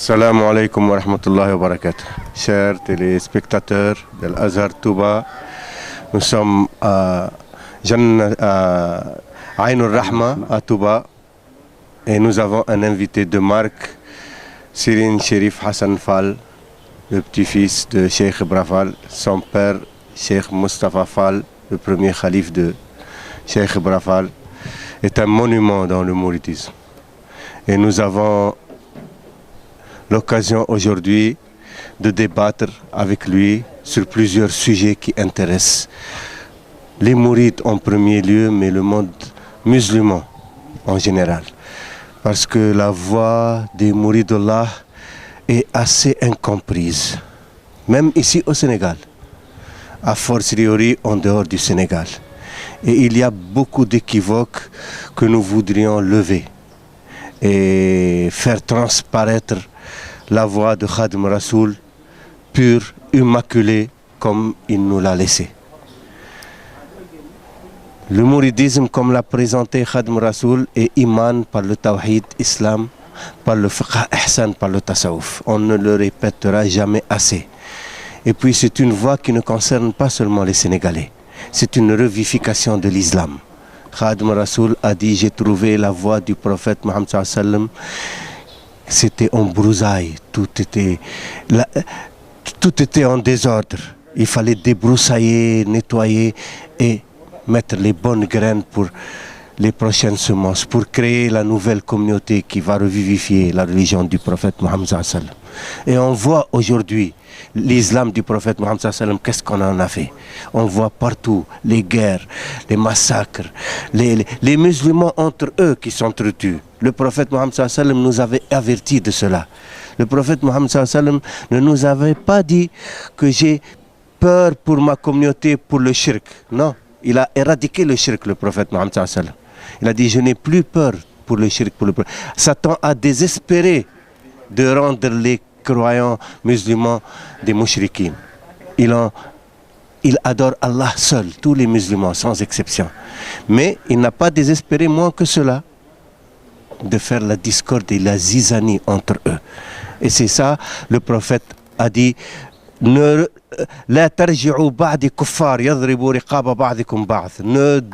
Salam alaikum wa rahmatullahi wa barakatuh. Chers téléspectateurs de l'Azhar Touba, nous sommes à Aïn al-Rahma à Touba et nous avons un invité de marque, Serigne Cherif Hassan Fall, le petit-fils de Cheikh Ibra Fall, son père Cheikh Moustapha Fall, le premier calife de Cheikh Ibra Fall, est un monument dans le mouridisme. Et nous avons l'occasion aujourd'hui de débattre avec lui sur plusieurs sujets qui intéressent les mourides en premier lieu, mais le monde musulman en général. Parce que la voix des mourides d'Allah est assez incomprise, même ici au Sénégal, a fortiori en dehors du Sénégal. Et il y a beaucoup d'équivoques que nous voudrions lever et faire transparaître la voix de Khadim Rassoul, pure, immaculée, comme il nous l'a laissé. Le mouridisme, comme l'a présenté Khadim Rassoul, est iman par le tawhid islam, par le fiqh ihsan, par le tasawuf. On ne le répétera jamais assez. Et puis c'est une voix qui ne concerne pas seulement les Sénégalais. C'est une revivification de l'islam. Khadim Rassoul a dit, j'ai trouvé la voix du prophète Mohammed sallallahu alayhi wa sallam. C'était en broussailles, tout était en désordre. Il fallait débroussailler, nettoyer et mettre les bonnes graines pour les prochaines semences, pour créer la nouvelle communauté qui va revivifier la religion du prophète Mohammed sallallahu alayhi wa sallam. Et on voit aujourd'hui l'islam du prophète Mohammed sallallahu alayhi wa sallam, qu'est-ce qu'on en a fait? On voit partout les guerres, les massacres, les musulmans entre eux qui s'entretuent. Le prophète Mohammed sallallahu alayhi wa sallam nous avait averti de cela. Le prophète Mohammed sallallahu alayhi wa sallam ne nous avait pas dit que j'ai peur pour ma communauté pour le shirk. Non, il a éradiqué le shirk, le prophète Mohammed sallallahu alayhi wa sallam. Il a dit, je n'ai plus peur pour le shirk. Satan a désespéré de rendre les croyants musulmans des mouchriquines. Il adore Allah seul, tous les musulmans, sans exception. Mais il n'a pas désespéré moins que cela de faire la discorde et la zizanie entre eux. Et c'est ça, le prophète a dit, ne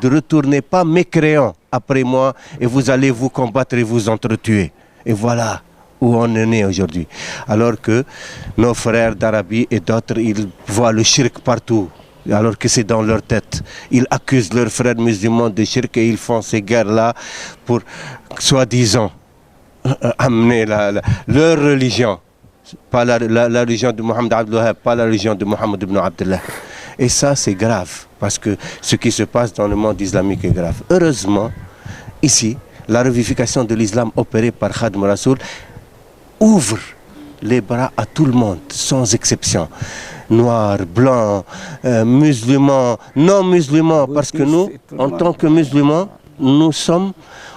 retournez pas mécréants après moi et vous allez vous combattre et vous entretuer. Et voilà où on en est aujourd'hui. Alors que nos frères d'Arabie et d'autres, ils voient le shirk partout, alors que c'est dans leur tête. Ils accusent leurs frères musulmans de shirk et ils font ces guerres-là pour, soi-disant, amener leur religion. Pas la religion de Mohammed Abdul Wahhab, pas la religion de Mohammed ibn Abdullah. Et ça, c'est grave, parce que ce qui se passe dans le monde islamique est grave. Heureusement, ici, la revivification de l'islam opérée par Khadim Rassoul ouvre les bras à tout le monde, sans exception. Noirs, blancs, musulmans, non musulmans, parce que nous, en tant que musulmans, nous sommes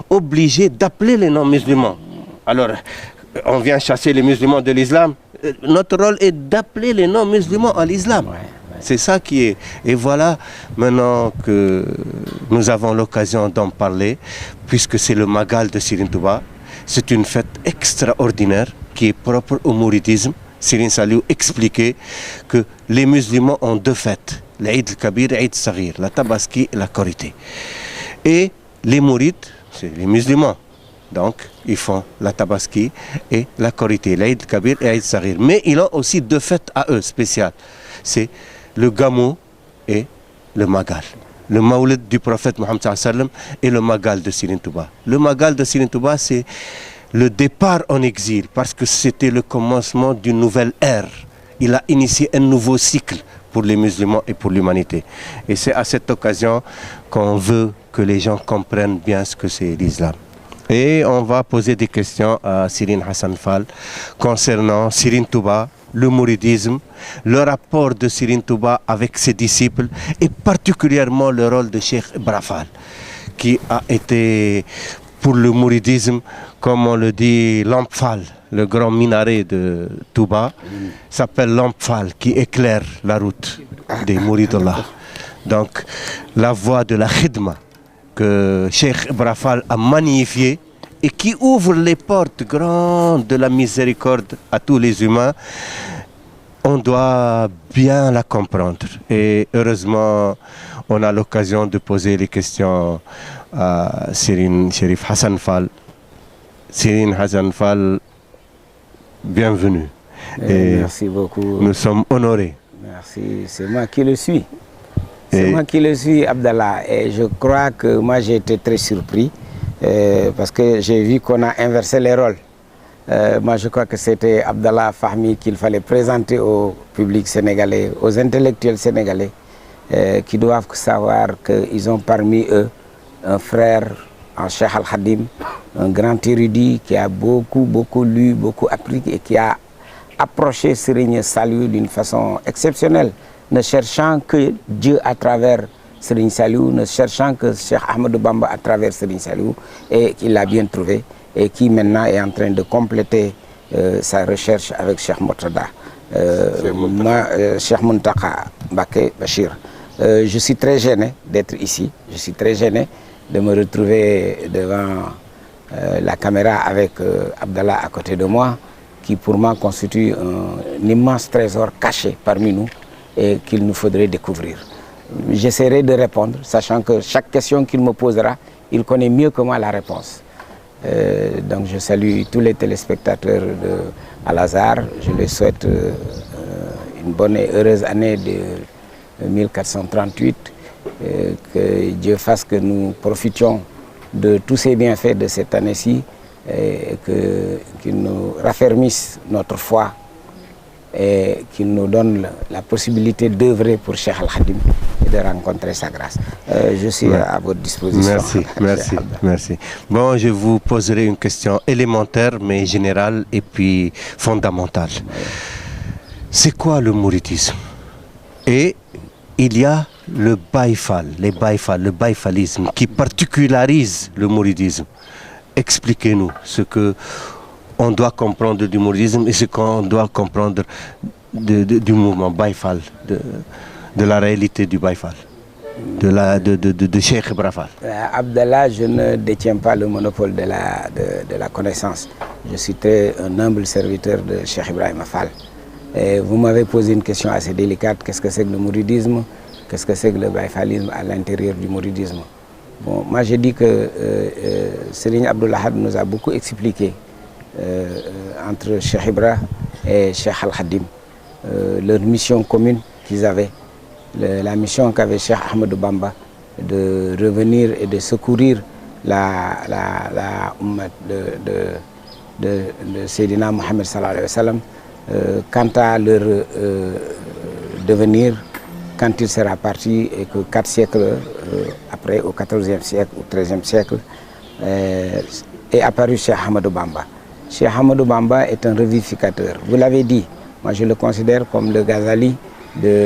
obligés d'appeler les non musulmans. Alors, on vient chasser les musulmans de l'islam. Notre rôle est d'appeler les non musulmans à l'islam. C'est ça qui est. Et voilà, maintenant que nous avons l'occasion d'en parler, puisque c'est le Magal de Serigne Touba, c'est une fête extraordinaire qui est propre au mouridisme. Serigne Saliou expliquait que les musulmans ont deux fêtes, l'Aïd al-Kabir et l'Aïd al-Saghir, la Tabaski et la Korité. Et les mourides, c'est les musulmans. Donc, ils font la Tabaski et la Korité, l'Aïd al-Kabir et l'Aïd al-Saghir. Mais ils ont aussi deux fêtes à eux spéciales. C'est le Gamou et le Magal. Le Maoulid du prophète Mohammed sallallahu alayhi wa sallam et le Magal de Serigne Touba. Le Magal de Serigne Touba, c'est le départ en exil, parce que c'était le commencement d'une nouvelle ère. Il a initié un nouveau cycle pour les musulmans et pour l'humanité. Et c'est à cette occasion qu'on veut que les gens comprennent bien ce que c'est l'islam. Et on va poser des questions à Serigne Hassan Fall concernant Serigne Touba, le mouridisme, le rapport de Serigne Touba avec ses disciples et particulièrement le rôle de Cheikh Ibra Fall, qui a été pour le mouridisme, comme on le dit, Lamp Fall, le grand minaret de Touba, s'appelle Lamp Fall, qui éclaire la route des mourides d'Allah. Donc la voie de la khidma que Cheikh Ibra Fall a magnifiée et qui ouvre les portes grandes de la miséricorde à tous les humains, on doit bien la comprendre. Et heureusement, on a l'occasion de poser les questions à Serigne Cherif Hassan Fall. Serigne Hassan Fall, bienvenue. Et merci beaucoup. Nous sommes honorés. Merci, c'est moi qui le suis. C'est moi qui le suis, Abdallah. Et je crois que moi j'ai été très surpris parce que j'ai vu qu'on a inversé les rôles. Moi je crois que c'était Abdallah Fahmi qu'il fallait présenter au public sénégalais, aux intellectuels sénégalais, qui doivent savoir qu'ils ont parmi eux un frère en Cheikh Al-Khadim, un grand érudit qui a beaucoup lu, beaucoup appris et qui a approché Serigne Saliou d'une façon exceptionnelle, ne cherchant que Dieu à travers Serigne Saliou, ne cherchant que Cheikh Ahmadou Bamba à travers Serigne Saliou, et qu'il l'a bien trouvé, et qui maintenant est en train de compléter sa recherche avec Cheikh Mourtada, Cheikh Muntaka Mbacké Bachir. Je suis très gêné d'être ici, je suis très gêné de me retrouver devant la caméra avec Abdallah à côté de moi, qui pour moi constitue un immense trésor caché parmi nous et qu'il nous faudrait découvrir. J'essaierai de répondre, sachant que chaque question qu'il me posera, il connaît mieux que moi la réponse. Donc je salue tous les téléspectateurs de Al-Azhar, je les souhaite une bonne et heureuse année de 1438, que Dieu fasse que nous profitions de tous ces bienfaits de cette année-ci, et qu'il nous raffermisse notre foi et qu'il nous donne la possibilité d'œuvrer pour Cheikh Al-Khadim et de rencontrer sa grâce. Je suis à votre disposition. Merci. Bon, je vous poserai une question élémentaire mais générale et puis fondamentale. C'est quoi le mouridisme? Et il y a le baïfal, le baïfalisme qui particularise le mouridisme. Expliquez-nous ce qu'on doit comprendre du mouridisme et ce qu'on doit comprendre du mouvement baïfal, de la réalité du baïfal, de Cheikh Ibra Fall. Abdallah, je ne détiens pas le monopole de la connaissance. Je suis un humble serviteur de Cheikh Ibrahima Fall. Et vous m'avez posé une question assez délicate, qu'est-ce que c'est que le mouridisme? Qu'est-ce que c'est que le baïfalisme à l'intérieur du mouridisme? Bon, moi j'ai dit que Serigne Abdoul Ahad nous a beaucoup expliqué entre Cheikh Ibra et Cheikh Al-Khadim leur mission commune qu'ils avaient, la mission qu'avait Cheikh Ahmadou Bamba de revenir et de secourir la ummat de Seydina Mohamed sallallahu alayhi wa sallam quant à leur devenir quand il sera parti et que 4 siècles après, au 14e siècle ou 13e siècle, est apparu Cheikh Ahmadou Bamba. Cheikh Ahmadou Bamba est un revivificateur. Vous l'avez dit, moi je le considère comme le Ghazali des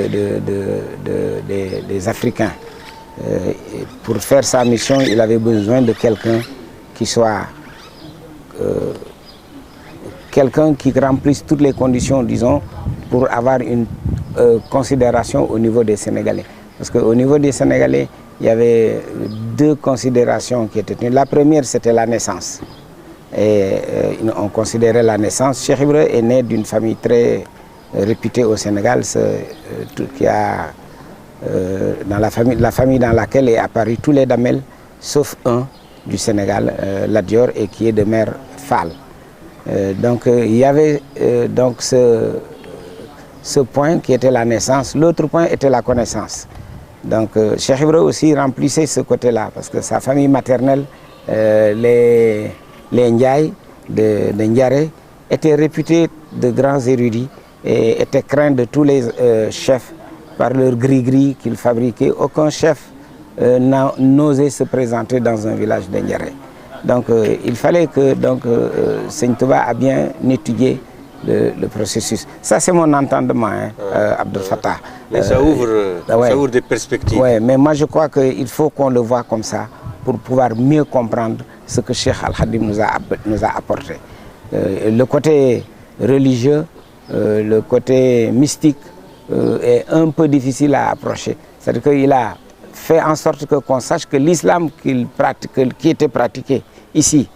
Africains. Pour faire sa mission, il avait besoin de quelqu'un qui soit... quelqu'un qui remplisse toutes les conditions, disons, pour avoir une considération au niveau des Sénégalais. Parce qu'au niveau des Sénégalais, il y avait 2 considérations qui étaient tenues. La première, c'était la naissance. Et on considérait la naissance. Cheikh Ibra est né d'une famille très réputée au Sénégal, qui a, dans la famille dans laquelle est apparu tous les damels, sauf un du Sénégal, Lat Dior, et qui est de mère Fall. Donc il y avait donc ce point qui était la naissance. L'autre point était la connaissance. Donc Cheikh Ibra aussi remplissait ce côté-là, parce que sa famille maternelle, les Ndiaye de Ndiaré, étaient réputés de grands érudits et étaient craints de tous les chefs par leur gris-gris qu'ils fabriquaient. Aucun chef n'osait se présenter dans un village de Ndiaré. Donc il fallait que Seigne Touba a bien étudié le processus. Ça c'est mon entendement, hein, Abdel Fattah. Mais ça ouvre des perspectives. Oui, mais moi je crois qu'il faut qu'on le voit comme ça pour pouvoir mieux comprendre ce que Cheikh Al-Khadim nous a apporté. Le côté religieux, le côté mystique est un peu difficile à approcher. C'est-à-dire qu'il a fait en sorte qu'on sache que l'islam qui était pratiqué ici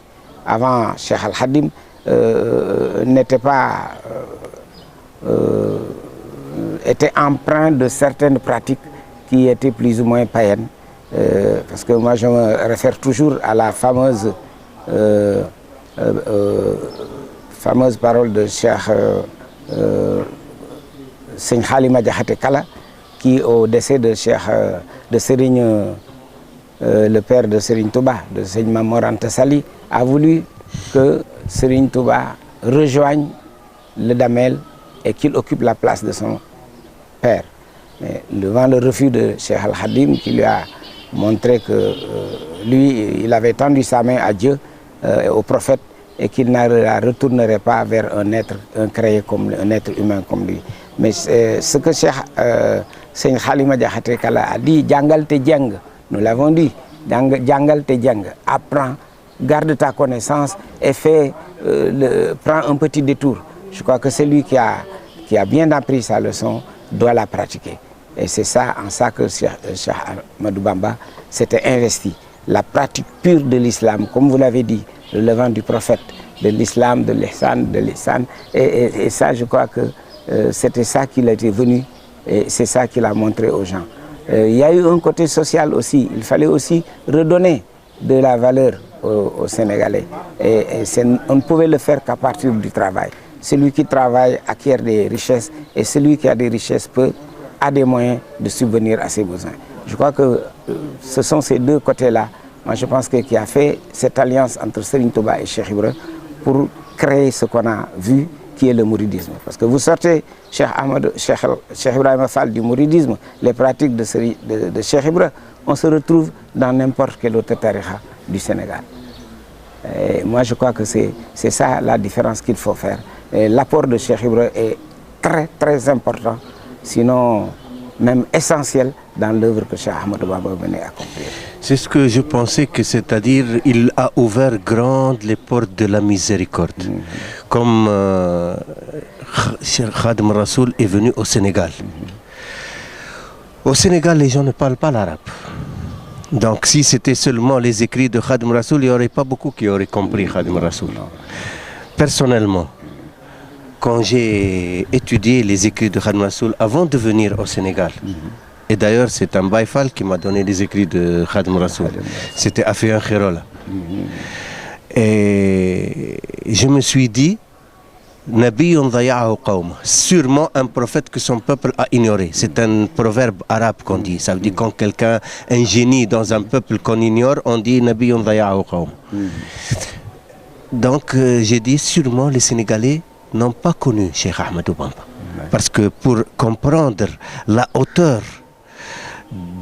avant Cheikh Al-Khadim n'était pas était empreint de certaines pratiques qui étaient plus ou moins païennes. Parce que moi je me réfère toujours à la fameuse parole de Cheikh Seigne Halima Diakhaté Kala, qui au décès de Cheikh de Serigne, le père de Serigne Touba, de Seigne Mamor Anta Sali, a voulu que Serigne Touba rejoigne le Damel et qu'il occupe la place de son père. Mais devant le refus de Cheikh Al-Khadim, qui lui a montré que lui, il avait tendu sa main à Dieu et au prophète, et qu'il ne la retournerait pas vers un être créé comme un être humain comme lui. Mais ce que Cheikh Seigne Halima Diakhaté Kala a dit, Djangal te djang, nous l'avons dit, Djangal te djang, apprends, garde ta connaissance et prends un petit détour. Je crois que celui qui a bien appris sa leçon doit la pratiquer. Et c'est ça, en ça que Cheikh Ahmadou Bamba s'était investi. La pratique pure de l'islam, comme vous l'avez dit, le levant du prophète, de l'islam, de l'ihsan, et ça, je crois que c'était ça qu'il était venu, et c'est ça qu'il a montré aux gens. Il y a eu un côté social aussi, il fallait aussi redonner de la valeur aux Sénégalais. Et on ne pouvait le faire qu'à partir du travail. Celui qui travaille acquiert des richesses, et celui qui a des richesses a des moyens de subvenir à ses besoins. Je crois que ce sont ces deux côtés-là, moi je pense qui a fait cette alliance entre Serigne Touba et Cheikh Ibra pour créer ce qu'on a vu, qui est le mouridisme. Parce que vous sortez Cheikh Ibrahima Fall du mouridisme, les pratiques de Cheikh Ibra, on se retrouve dans n'importe quel autre tariqa du Sénégal. Et moi je crois que c'est ça la différence qu'il faut faire. L'apport de Cheikh Ibra est très très important, sinon même essentiel dans l'œuvre que Cheikh Ahmadou Bamba venait accomplir. C'est ce que je pensais, que c'est-à-dire il a ouvert grandes les portes de la miséricorde. Comme Cheikh Khadim Rassoul est venu au Sénégal. Au Sénégal, les gens ne parlent pas l'arabe. Donc si c'était seulement les écrits de Khadim Rassoul, il n'y aurait pas beaucoup qui auraient compris Khadim Rassoul. Personnellement, quand j'ai étudié les écrits de Khadim Rassoul avant de venir au Sénégal, et d'ailleurs c'est un Baïfal qui m'a donné les écrits de Khadim Rassoul, c'était Aféan Khirola. Et je me suis dit, sûrement un prophète que son peuple a ignoré. C'est un proverbe arabe qu'on dit. Ça veut dire quand quelqu'un, un génie dans un peuple qu'on ignore, on dit Nabiyyun daya'u qawm. Donc j'ai dit sûrement les Sénégalais n'ont pas connu Cheikh Ahmadou Bamba. Parce que pour comprendre la hauteur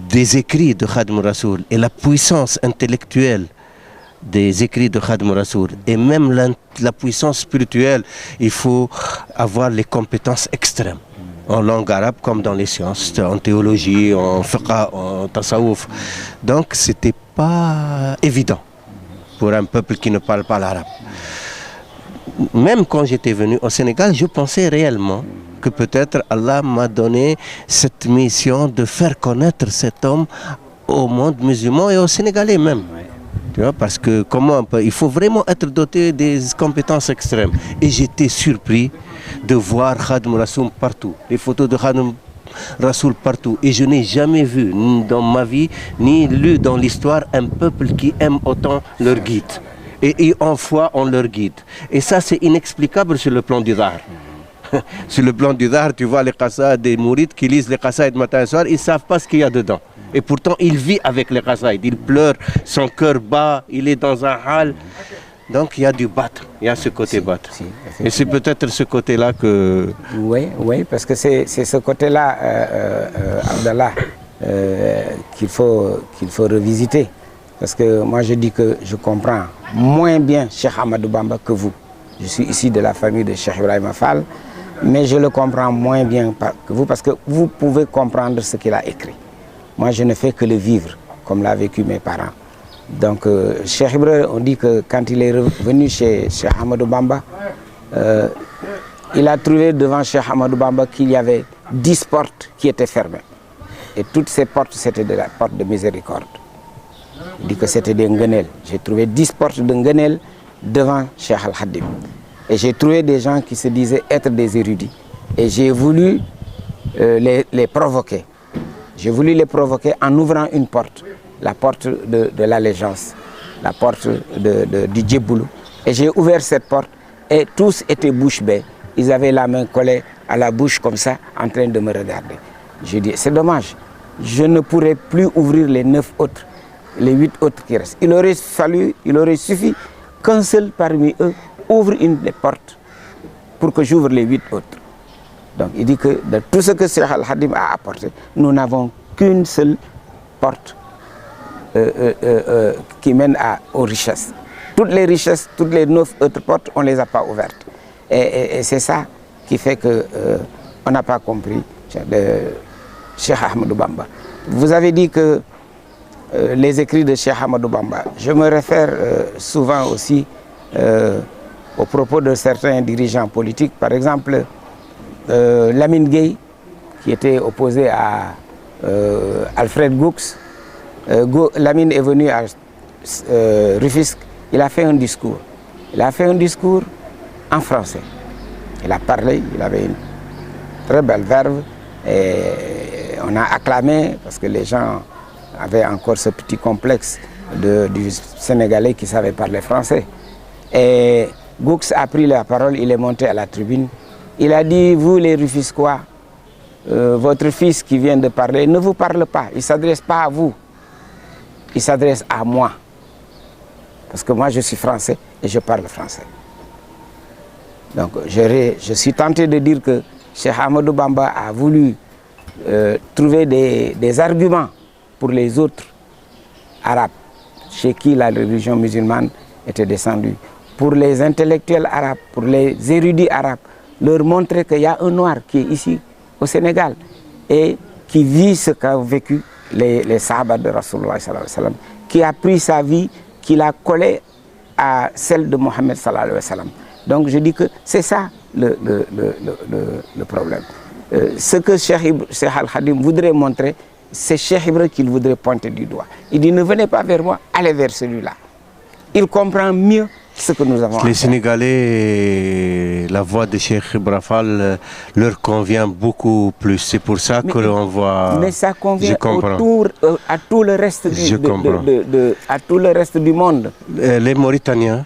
des écrits de Khadim Rassoul et la puissance intellectuelle des écrits de Khadim Rassoul et même la puissance spirituelle, il faut avoir les compétences extrêmes en langue arabe comme dans les sciences, en théologie, en fiqh, en tasawwuf. Donc c'était pas évident pour un peuple qui ne parle pas l'arabe. Même quand j'étais venu au Sénégal, je pensais réellement que peut-être Allah m'a donné cette mission de faire connaître cet homme au monde musulman et aux Sénégalais même. Tu vois, parce que il faut vraiment être doté des compétences extrêmes. Et j'étais surpris de voir Khadim Rassoul partout, les photos de Khadim Rassoul partout. Et je n'ai jamais vu dans ma vie, ni lu dans l'histoire, un peuple qui aime autant leur guide. Et en foi en leur guide. Et ça, c'est inexplicable sur le plan du Dahar. Sur le plan du Dahar, tu vois les qasaïd des mourides qui lisent les qasaïd matin et soir, ils ne savent pas ce qu'il y a dedans. Et pourtant, il vit avec les qasaïd. Il pleure, son cœur bat, il est dans un hal. Donc, il y a du battre, il y a ce côté battre. Et c'est peut-être ce côté-là que... Oui, parce que c'est ce côté-là, Abdallah, qu'il faut revisiter. Parce que moi, je dis que je comprends moins bien Cheikh Ahmadou Bamba que vous. Je suis ici de la famille de Cheikh Ibrahima Fall, mais je le comprends moins bien que vous parce que vous pouvez comprendre ce qu'il a écrit. Moi, je ne fais que le vivre, comme l'ont vécu mes parents. Donc, Cheikh Ibrahima, on dit que quand il est revenu chez Cheikh Ahmadou Bamba, il a trouvé devant Cheikh Ahmadou Bamba qu'il y avait 10 portes qui étaient fermées. Et toutes ces portes, c'était de la porte de miséricorde. Il dit que c'était des ngenel. J'ai trouvé 10 portes de ngenel devant Cheikh Al-Khadim. Et j'ai trouvé des gens qui se disaient être des érudits. Et j'ai voulu les provoquer. J'ai voulu les provoquer en ouvrant une porte, la porte de l'allégeance, la porte du Djeboulou. Et j'ai ouvert cette porte et tous étaient bouche bée. Ils avaient la main collée à la bouche comme ça, en train de me regarder. J'ai dit, c'est dommage, je ne pourrais plus ouvrir les 9 autres, les 8 autres qui restent. Il aurait suffi qu'un seul parmi eux ouvre une des portes pour que j'ouvre les 8 autres. Donc il dit que de tout ce que Cheikh Al-Khadim a apporté, nous n'avons qu'une seule porte qui mène aux richesses. Toutes les richesses, toutes les 9 autres portes, on ne les a pas ouvertes. Et c'est ça qui fait qu'on n'a pas compris Cheikh Ahmadou Bamba. Vous avez dit que les écrits de Cheikh Ahmadou Bamba, je me réfère souvent aussi aux propos de certains dirigeants politiques. Par exemple, Lamine Gueye, qui était opposé à Alfred Goux. Lamine est venu à Rufisque, il a fait un discours. Il a fait un discours en français. Il a parlé, il avait une très belle verve et on a acclamé parce que les gens avaient encore ce petit complexe du Sénégalais qui savait parler français. Et Goux a pris la parole, il est monté à la tribune. Il a dit, vous les Rufisquois, votre fils qui vient de parler ne vous parle pas, il ne s'adresse pas à vous, il s'adresse à moi. Parce que moi je suis français et je parle français. Donc je suis tenté de dire que Cheikh Ahmadou Bamba a voulu trouver des arguments pour les autres arabes, chez qui la religion musulmane était descendue. Pour les intellectuels arabes, pour les érudits arabes, leur montrer qu'il y a un noir qui est ici au Sénégal et qui vit ce qu'ont vécu les sahaba de Rasulullah sallallahu alayhi wa sallam, qui a pris sa vie, qui l'a collée à celle de Mohammed sallallahu alayhi wa sallam. Donc je dis que c'est ça le problème. Ce que Cheikh Al-Khadim voudrait montrer, c'est Cheikh Ibra qu'il voudrait pointer du doigt. Il dit ne venez pas vers moi, allez vers celui-là. Il comprend mieux ce que nous avons. Les Sénégalais, la voix de Cheikh Ibra Fall leur convient beaucoup plus. C'est pour ça que l'on voit. Mais ça convient à tout le reste à tout le reste du monde. Les Mauritaniens,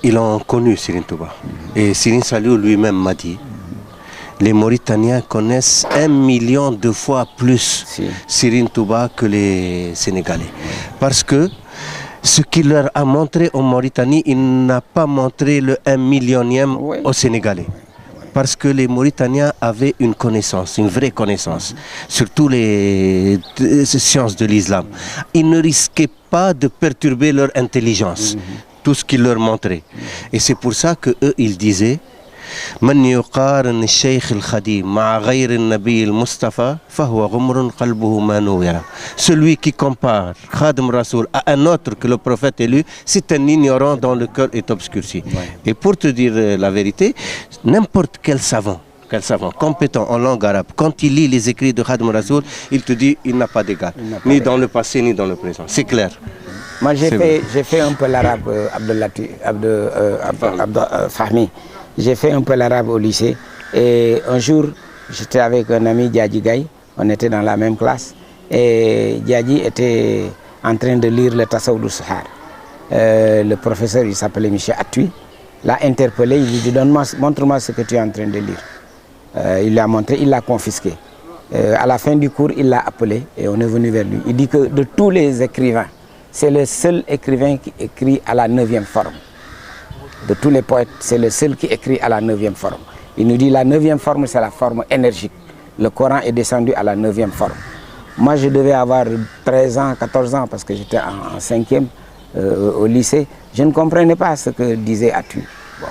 ils ont connu Serigne Touba. Et Serigne Saliou lui-même m'a dit, les Mauritaniens connaissent 1 million de fois plus Serigne Touba que les Sénégalais. Parce que ce qu'il leur a montré en Mauritanie, il n'a pas montré le 1 millionième aux Sénégalais. Parce que les Mauritaniens avaient une connaissance, une vraie connaissance, sur toutes les sciences de l'islam. Ils ne risquaient pas de perturber leur intelligence, tout ce qu'il leur montrait. Et c'est pour ça qu'eux, ils disaient من يقارن الشيخ الخديم مع غير النبي المصطفى فهو غمر قلبه ما نور. Celui qui compare Khadim Rasoul à un autre que le prophète élu, c'est un ignorant dont le cœur est obscurci. Et pour te dire la vérité, n'importe quel savant compétent en langue arabe, quand il lit les écrits de Khadim Rasoul, il te dit il n'a pas d'égal, ni dans le passé ni dans le présent. C'est clair. Moi j'ai fait un peu l'arabe, Fahmi. J'ai fait un peu l'arabe au lycée et un jour j'étais avec un ami Diadji Gaye, on était dans la même classe et Diadji était en train de lire le Tasawwud al-Suhar. Le professeur, il s'appelait Michel Atui, l'a interpellé, il lui dit montre-moi ce que tu es en train de lire. Il lui a montré, il l'a confisqué. À la fin du cours, il l'a appelé et on est venu vers lui. Il dit que de tous les écrivains, c'est le seul écrivain qui écrit à la 9e forme. De tous les poètes, c'est le seul qui écrit à la 9e forme. Il nous dit la 9e forme, c'est la forme énergique. Le Coran est descendu à la 9e forme. Moi, je devais avoir 13 ans, 14 ans, parce que j'étais en 5e au lycée. Je ne comprenais pas ce que disait Atui. Bon,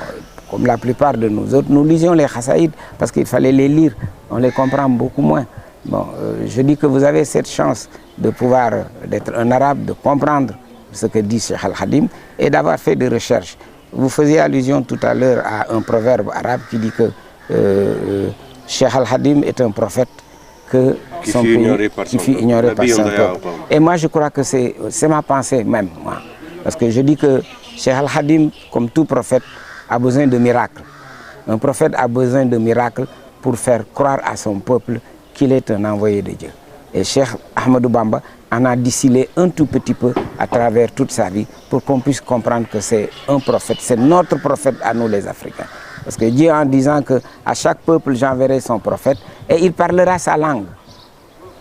comme la plupart de nous autres, nous lisions les Khassaïd parce qu'il fallait les lire. On les comprend beaucoup moins. Bon, je dis que vous avez cette chance de pouvoir d'être un arabe, de comprendre ce que dit Cheikh Al-Khadim et d'avoir fait des recherches. Vous faisiez allusion tout à l'heure à un proverbe arabe qui dit que Cheikh Al-Khadim est un prophète qui fut ignoré par son peuple. Et moi je crois que c'est ma pensée même. Moi. Parce que je dis que Cheikh Al-Khadim, comme tout prophète, a besoin de miracles. Un prophète a besoin de miracles pour faire croire à son peuple qu'il est un envoyé de Dieu. Et Cheikh Ahmadou Bamba en a distillé un tout petit peu à travers toute sa vie pour qu'on puisse comprendre que c'est un prophète, c'est notre prophète à nous les Africains. Parce que Dieu, en disant que à chaque peuple j'enverrai son prophète et il parlera sa langue.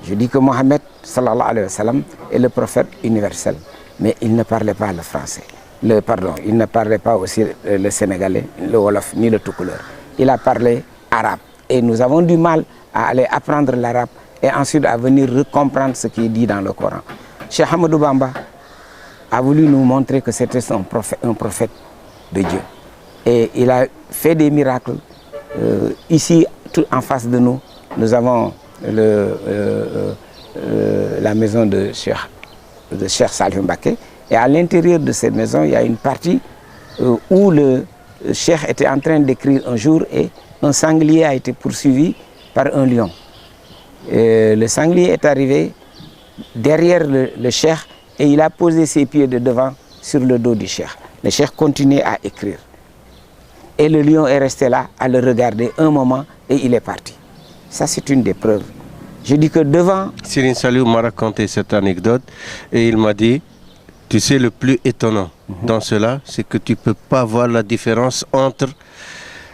Je dis que Mohammed sallallahu alayhi wa sallam est le prophète universel, mais il ne parlait pas le français. Il ne parlait pas aussi le sénégalais, le wolof, ni le toucouleur. Il a parlé arabe. Et nous avons du mal à aller apprendre l'arabe et ensuite à venir comprendre ce qui est dit dans le Coran. Cheikh Ahmadou Bamba a voulu nous montrer que c'était un prophète de Dieu. Et il a fait des miracles. Ici, tout en face de nous, nous avons la maison de Cheikh Salih Mbacké. Et à l'intérieur de cette maison, il y a une partie où le Cheikh était en train d'écrire un jour et un sanglier a été poursuivi par un lion. Le sanglier est arrivé derrière le Cheikh et il a posé ses pieds de devant sur le dos du Cheikh. Le Cheikh continuait à écrire. Et le lion est resté là à le regarder un moment et il est parti. Ça, c'est une des preuves. Je dis que devant... Serigne Saliou m'a raconté cette anecdote et il m'a dit, tu sais, le plus étonnant dans cela, c'est que tu ne peux pas voir la différence entre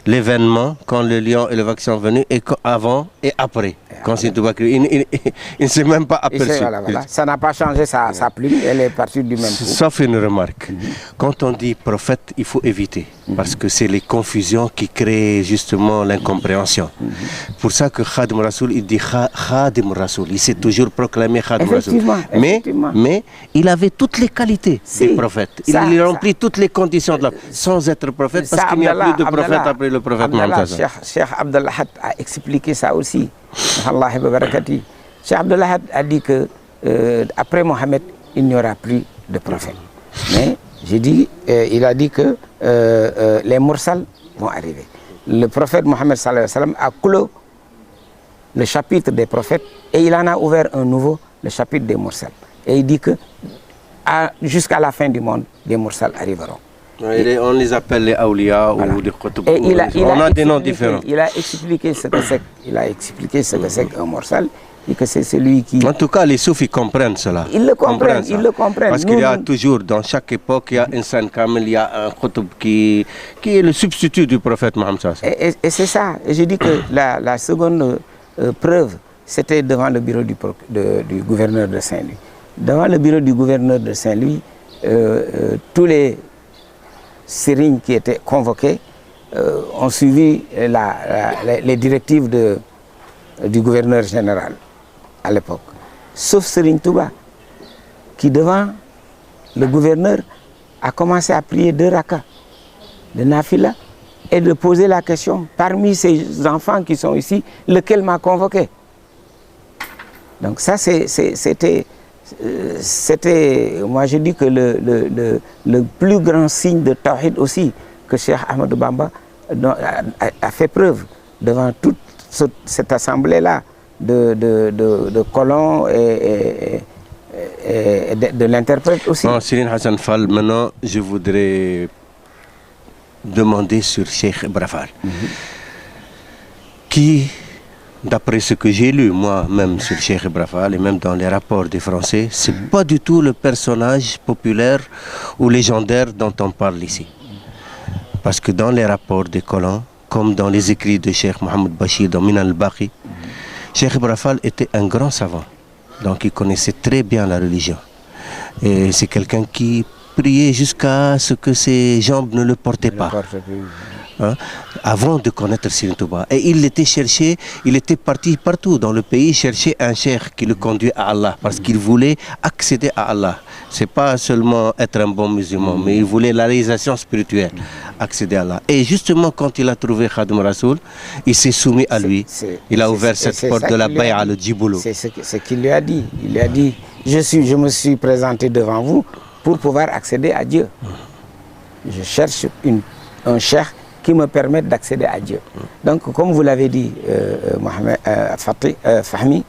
l'événement, quand le lion et le vaccin sont venus, et avant et après. Quand il ne s'est même pas aperçu. Voilà. Ça n'a pas changé sa plume, elle est partie du même coup. Sauf une remarque. Quand on dit prophète, il faut éviter. Parce que c'est les confusions qui créent justement l'incompréhension. Pour ça que Khadim Rasoul, il dit Khadim Rasoul. Il s'est toujours proclamé Khadim Rasoul. Mais il avait toutes les qualités des prophètes. Il remplit toutes les conditions de la... sans être prophète, parce qu'il n'y a plus de prophète après le prophète Mohammed. Cheikh Abdallah a expliqué ça aussi. Cheikh Abdallah a dit que après Mohammed, il n'y aura plus de prophète. Mais il a dit que les mursal vont arriver. Le prophète Mohammed sallallahu alayhi wa sallam a clos le chapitre des prophètes et il en a ouvert un nouveau, le chapitre des mursal. Et il dit que jusqu'à la fin du monde, les mursal arriveront. On les appelle les Awliya ou des Qutb. On a des noms différents. Il a expliqué ce que c'est. Il a expliqué ce que c'est qu'un mursal et que c'est celui qui... En tout cas, les soufis comprennent cela. Ils le comprennent, Parce qu'il y a toujours, dans chaque époque, il y a un San Kamel, il y a un Qutb qui est le substitut du prophète Mohammed. Et c'est ça. Et je dis que la seconde preuve, c'était devant le bureau du gouverneur de Saint-Louis. Devant le bureau du gouverneur de Saint-Louis, tous les sérignes qui étaient convoqués ont suivi les directives du gouverneur général à l'époque. Sauf Serigne Touba, qui devant le gouverneur a commencé à prier 2 rakas de Nafila et de poser la question, parmi ces enfants qui sont ici, lequel m'a convoqué? Donc ça, c'était, moi je dis que le plus grand signe de Tawhid aussi que Cheikh Ahmadou Bamba a fait preuve devant toute cette assemblée-là de colons et de l'interprète aussi. Bon, Serigne Hassan Fall, maintenant je voudrais demander sur Cheikh Ibra Fall, qui, d'après ce que j'ai lu moi-même sur Cheikh Ibra Fall et même dans les rapports des Français, c'est pas du tout le personnage populaire ou légendaire dont on parle ici. Parce que dans les rapports des colons, comme dans les écrits de Cheikh Mohamed Bachir dans Min al-Baqi, Cheikh Ibra Fall était un grand savant, donc il connaissait très bien la religion. Et c'est quelqu'un qui priait jusqu'à ce que ses jambes ne le portaient pas. Avant de connaître Serigne Touba. Et il était parti partout dans le pays chercher un cheikh qui le conduit à Allah, parce qu'il voulait accéder à Allah. C'est pas seulement être un bon musulman, mais il voulait la réalisation spirituelle, accéder à Allah. Et justement, quand il a trouvé Khadim Rasoul, il s'est soumis à lui. Il a ouvert cette porte de la Bay'a, le Djiboulou. C'est ce qu'il lui a dit. Il lui a dit, je me suis présenté devant vous pour pouvoir accéder à Dieu. Je cherche un cheikh qui me permettent d'accéder à Dieu. Donc, comme vous l'avez dit, Fahmi,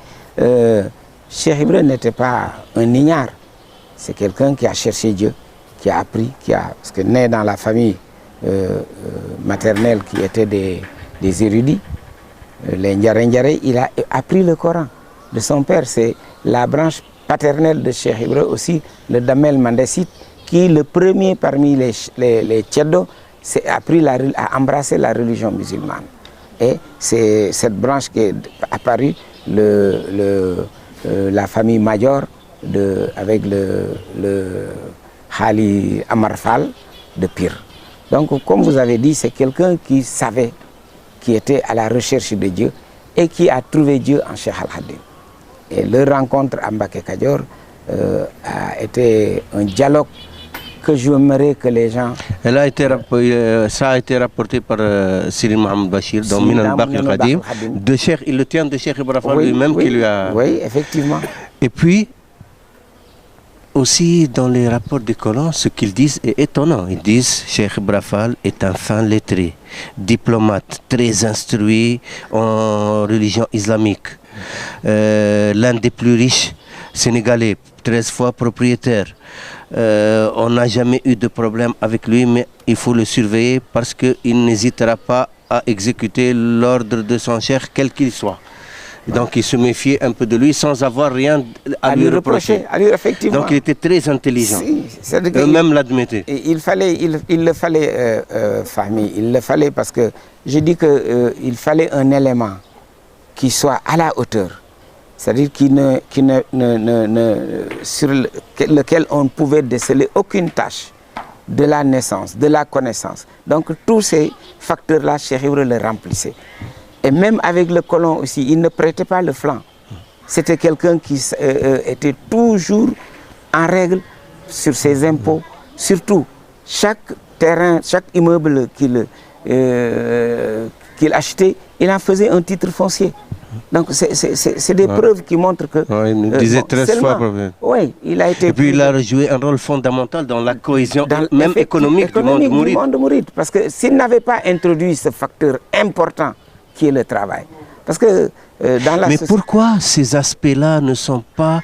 Cheikh Ibra n'était pas un ignare. C'est quelqu'un qui a cherché Dieu qui a appris, parce que né dans la famille maternelle qui était des érudits, les Ndiaré, il a appris le Coran de son père. C'est la branche paternelle de Cheikh Ibra aussi, le Damel Mandessit, qui le premier parmi les Tchèdos a embrassé la religion musulmane. Et c'est cette branche qui est apparue, la famille Major avec le Khali Amarfal de Pire. Donc, comme vous avez dit, c'est quelqu'un qui savait, qui était à la recherche de Dieu et qui a trouvé Dieu en Cheikh Al-Khadim. Et leur rencontre à Mbacké Kadior a été un dialogue que j'aimerais que les gens... Ça a été rapporté par Sidi Mohamed Bachir dans Minan Baqi Khadim. Il le tient de Cheikh Ibra Fall lui-même qui lui a... Oui, effectivement. Et puis, aussi dans les rapports des colons, ce qu'ils disent est étonnant. Ils disent que Cheikh Ibra Fall est un fin lettré, diplomate, très instruit en religion islamique. L'un des plus riches sénégalais, 13 fois propriétaire. On n'a jamais eu de problème avec lui, mais il faut le surveiller parce qu'il n'hésitera pas à exécuter l'ordre de son cheikh, quel qu'il soit. Donc il se méfiait un peu de lui sans avoir rien à lui reprocher. Effectivement. Donc il était très intelligent. Eux-mêmes l'admettaient. Il le fallait, famille, il le fallait parce que je dis qu'il fallait un élément qui soit à la hauteur. C'est-à-dire sur lequel on ne pouvait déceler aucune tâche de la naissance, de la connaissance. Donc tous ces facteurs-là, Cheikh Ibra le remplissait. Et même avec le colon aussi, il ne prêtait pas le flanc. C'était quelqu'un qui était toujours en règle sur ses impôts. Surtout, chaque terrain, chaque immeuble qu'il achetait, il en faisait un titre foncier. Donc c'est des preuves qui montrent que... il nous disait 13 fois. Oui, il a été... Et puis il a joué un rôle fondamental dans la cohésion même économique du monde mouride. Parce que s'il n'avait pas introduit ce facteur important qui est le travail. Parce que Mais pourquoi ces aspects-là ne sont pas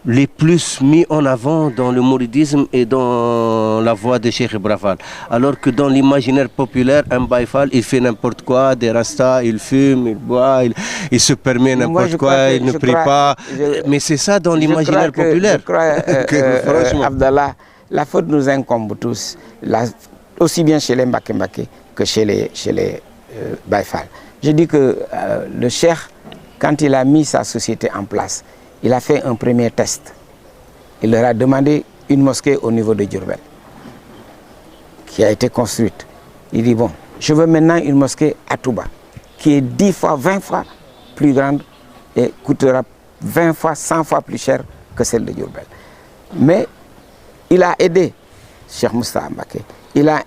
les plus mis en avant dans le mouridisme et dans la voix de Cheikh Ibra Fall? Alors que dans l'imaginaire populaire, un Baye Fall, il fait n'importe quoi, des rastas, il fume, il boit, il se permet n'importe quoi, il ne prie pas. Mais c'est ça dans l'imaginaire populaire. Je crois, Abdallah, la faute nous incombe tous, aussi bien chez les Mbacké que chez les Baye Fall. Je dis que le cheikh, quand il a mis sa société en place, il a fait un premier test. Il leur a demandé une mosquée au niveau de Diourbel, qui a été construite. Il dit, bon, je veux maintenant une mosquée à Touba, qui est 10 fois, 20 fois plus grande et coûtera 20 fois, 100 fois plus cher que celle de Diourbel. Mais il a aidé Cheikh Moustapha Mbacké. Il a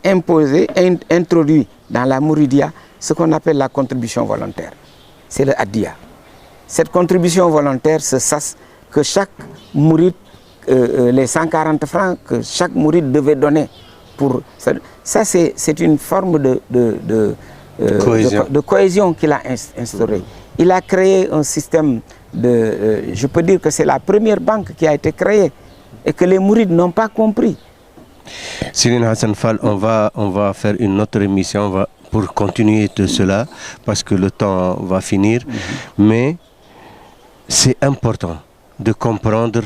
introduit dans la Mouridia ce qu'on appelle la contribution volontaire. C'est le Hadiyah. Cette contribution volontaire se sache que chaque mouride, les 140 francs que chaque mouride devait donner pour... Ça, c'est une forme de cohésion qu'il a instaurée. Il a créé un système de... je peux dire que c'est la première banque qui a été créée et que les mourides n'ont pas compris. Céline Hassan Fall, on va faire une autre émission pour continuer de cela, parce que le temps va finir. Mais c'est important de comprendre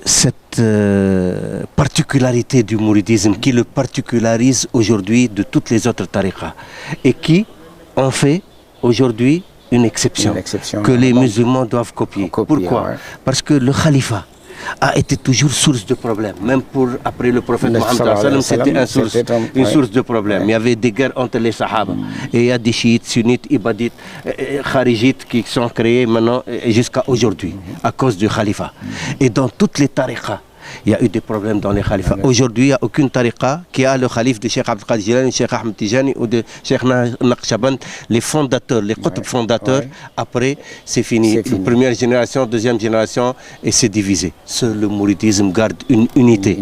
cette particularité du mouridisme qui le particularise aujourd'hui de toutes les autres tariqas et qui en fait aujourd'hui une exception que les musulmans doivent copier. Pourquoi? Parce que le khalifa a été toujours source de problèmes. Même après le prophète Mohammed, c'était une source de problèmes. Il y avait des guerres entre les Sahaba. Et il y a des chiites, sunnites, ibadites, kharijites qui sont créés maintenant jusqu'à aujourd'hui à cause du khalifa. Et dans toutes les tariqas, il y a eu des problèmes dans les khalifats. Aujourd'hui, il n'y a aucune tariqa qui a le khalif de Cheikh Abdel Qadir Jilani, Cheikh Ahmed Tijani ou de Cheikh Naqshband, les fondateurs, les qutb fondateurs. Après, c'est fini. Première génération, deuxième génération, et c'est divisé. Seul le mouridisme garde une unité.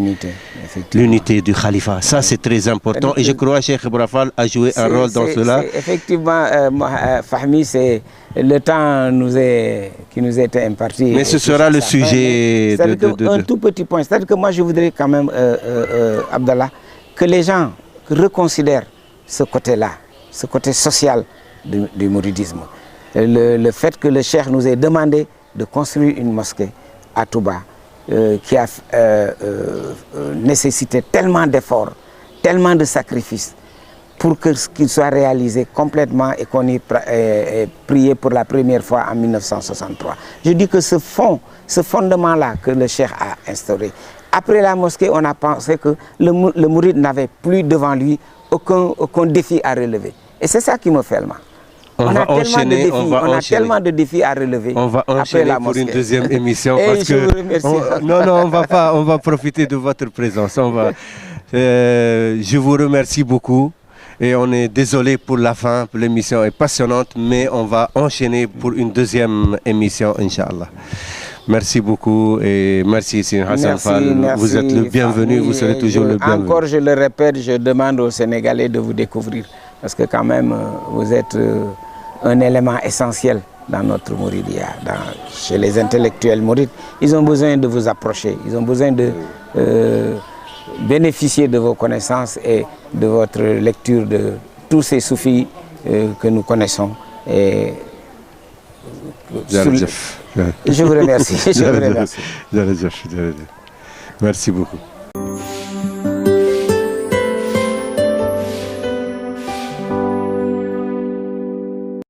L'unité du khalifa. Ça, c'est très important. Et je crois que Cheikh Ibra Fall a joué un rôle dans cela. Effectivement, Fahmi, c'est le temps qui nous était imparti. Mais ce sera le sujet un tout petit point. C'est-à-dire que moi, je voudrais quand même, Abdallah, que les gens reconsidèrent ce côté-là, ce côté social du mouridisme. Le fait que le cheikh nous ait demandé de construire une mosquée à Touba, qui a nécessité tellement d'efforts, tellement de sacrifices, pour qu'il soit réalisé complètement et qu'on ait prié pour la première fois en 1963. Je dis que ce fondement-là que le cheikh a instauré, après la mosquée, on a pensé que le mouride n'avait plus devant lui aucun défi à relever. Et c'est ça qui me fait le mal. On a tellement de défis à relever. On va enchaîner pour une deuxième émission. Parce que non, on va profiter de votre présence. Je vous remercie beaucoup. Et on est désolé pour la fin, l'émission est passionnante, mais on va enchaîner pour une deuxième émission, Inch'Allah. Merci beaucoup et merci Sine Hassan Fall. Vous êtes le bienvenu, vous serez toujours le bienvenu. Encore, je le répète, je demande aux Sénégalais de vous découvrir. Parce que quand même, vous êtes un élément essentiel dans notre Mouridia, chez les intellectuels mourides. Ils ont besoin de vous approcher, ils ont besoin de bénéficier de vos connaissances et de votre lecture de tous ces soufis que nous connaissons. Et je vous remercie. Merci beaucoup.